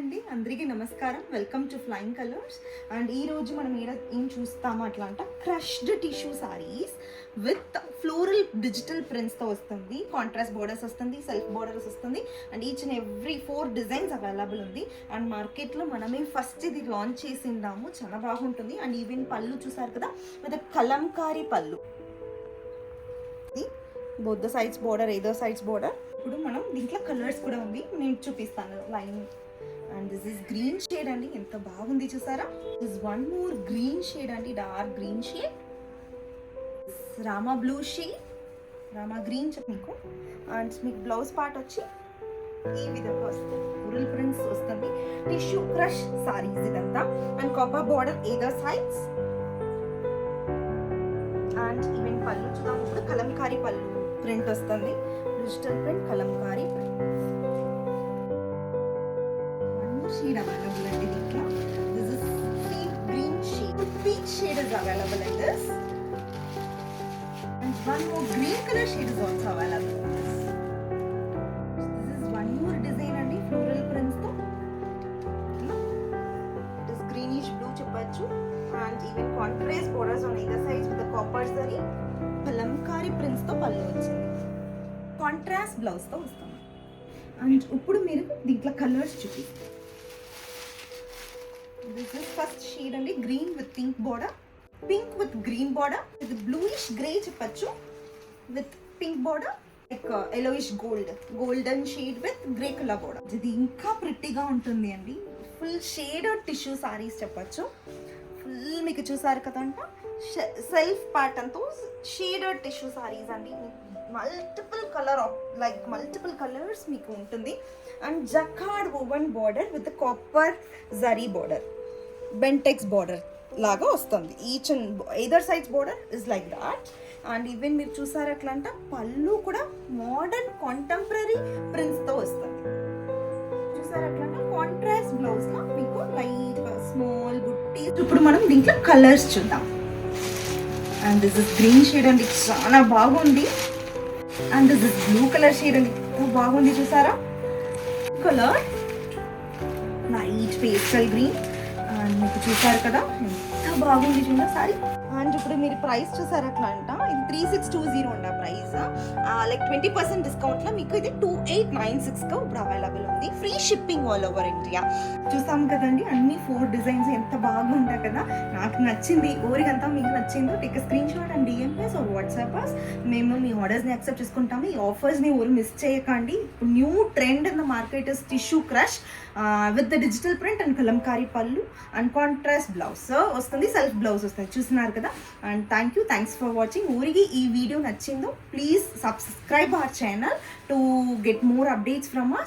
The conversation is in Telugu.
అండి, అందరికీ నమస్కారం. Welcome to flying colours. And ఈ రోజు మనం ఏం చూస్తాము అట్లా అంట crushed tissue saris with floral digital ప్రింట్స్తో వస్తుంది. కాంట్రాస్ట్ బోర్డర్స్ వస్తుంది, సెల్ఫ్ బోర్డర్స్ వస్తుంది. And each and every 4 designs available ఉంది. అండ్ మార్కెట్లో మనమే ఫస్ట్ ఇది లాంచ్ చేసిందాము, చాలా బాగుంటుంది. అండ్ ఈవెన్ పళ్ళు చూసారు కదా, with kalamkari pallu, both the sides border, ఏదో సైడ్స్ బోర్డర్. ఇప్పుడు మనం దీంట్లో కలర్స్ కూడా ఉంది, నేను చూపిస్తాను line. And this is green shade అండి, ఎంత బాగుంది చూసారా. This one more green shade అండి, dark green shade. Rama blue shade, Rama green మీకు. అండ్ మీకు బ్లౌజ్ పార్ట్ వచ్చి ఈ విధంగా వస్తుంది, ఫ్లోరల్ ప్రింట్స్ వస్తుంది. టిష్యూ క్రష్ సారీస్ ఇదంతా. And copper border either sides. And even pallu చూద్దాం. ఇప్పుడు కలంకారీ పళ్ళు ప్రింట్ వస్తుంది, digital print, Kalamkari print. Shade available అండి దీంట్లో. This is sea green shade, peach shade is available in this. And one more green colour shade is also available in this. This is one more design అండి, ఫ్లోరల్ ప్రింట్స్ తో. ఇట్ ఇస్ గ్రీనిష్ బ్లూ చెప్పచ్చు. And even contrast borders on either sides with the copper zari. Kalamkari prints తో పళ్ళు వచ్చింది, కాంట్రాస్ట్ బ్లౌజ్ తో వస్తుంది. అండ్ ఇప్పుడు మీరు దీంట్లో కలర్స్ చూపిస్తారు. దిస్ ఇస్ ఫస్ట్ షేడ్ అండి, green with pink border, pink with green border. ఇది బ్లూయిష్ గ్రే చెప్పచ్చు with pink border, like yellowish golden shade with grey colour border. ఇది ఇంకా ప్రిట్టిగా ఉంటుంది అండి. ఫుల్ షేడెడ్ టిష్యూ సారీస్ చెప్పచ్చు. ఫుల్ మీకు చూసారు కదంట, సెల్ఫ్ ప్యాటర్న్ తో షేడెడ్ టిష్యూ సారీస్ అండి. మల్టిపుల్ కలర్స్ మీకు ఉంటుంది. And jacquard woven border with copper zari border, Bentex border లాగా వస్తుంది. Each and either sides border is like that. And even మీరు చూసారు అట్లంట పళ్ళు కూడా మోడర్న్ కాంటెంపరీ ప్రింట్స్ తో వస్తుంది. చూసారు అట్లంట కాంట్రాస్ట్ బ్లౌజ్ లా మీకు లైట్ స్మాల్ బుట్టి. ఇప్పుడు మనం దీంట్లో కలర్స్ చూద్దాం. And this is green shade అండి, చాలా బాగుంది. And this is blue colour shade అండి, బాగుంది చూసారా. Colour light pastel green. And మీకు చూసారు కదా ఎంత బాగుంది చూడండి సారీ. అండ్ ఇప్పుడు మీరు ప్రైస్ చూసారు అట్లా అంట, ఇది 3620 ఉండ ప్రైస్. లైక్ 20% డిస్కౌంట్లో మీకు ఇది 2896గా ఇప్పుడు అవైలబుల్ ఉంది. Free shipping all over India. చూసాం కదండి అన్ని 4 డిజైన్స్ ఎంత బాగుంటాయి కదా. నాకు నచ్చింది, ఊరికంతా మీకు నచ్చిందో take screenshot and DMs or WhatsApp us. మేము మీ ఆర్డర్స్ని యాక్సెప్ట్ చేసుకుంటాము. ఈ ఆఫర్స్ని ఊరు మిస్ చేయకండి. ఇప్పుడు new trend in the market is tissue crush with the digital print and Kalamkari పళ్ళు అండ్ కాంట్రాస్ట్ బ్లౌజ్ వస్తుంది, సెల్ఫ్ బ్లౌజ్ వస్తుంది. చూస్తున్నారు కదా. And thanks for watching. ఊరికి ఈ వీడియో నచ్చిందో please subscribe our channel to get more updates from us.